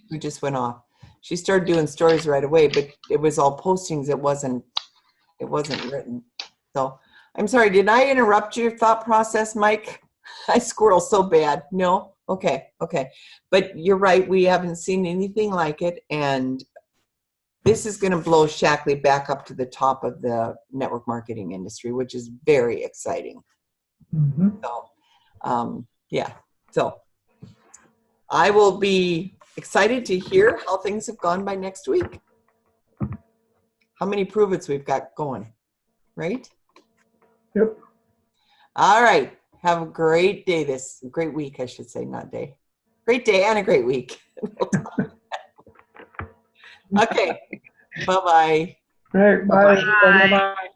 who just went off. She started doing stories right away, but it was all postings. It wasn't written. So I'm sorry, did I interrupt your thought process, Mike? I squirrel so bad. No? Okay. But you're right. We haven't seen anything like it. And this is going to blow Shackley back up to the top of the network marketing industry, which is very exciting. mm-hmm. So, yeah. So I will be excited to hear how things have gone by next week. How many Prove-Its we've got going, right? Yep. All right. Have a great day. Great week, I should say, not day. Great day and a great week. Okay. Bye-bye. All right, bye. everybody. Bye-bye.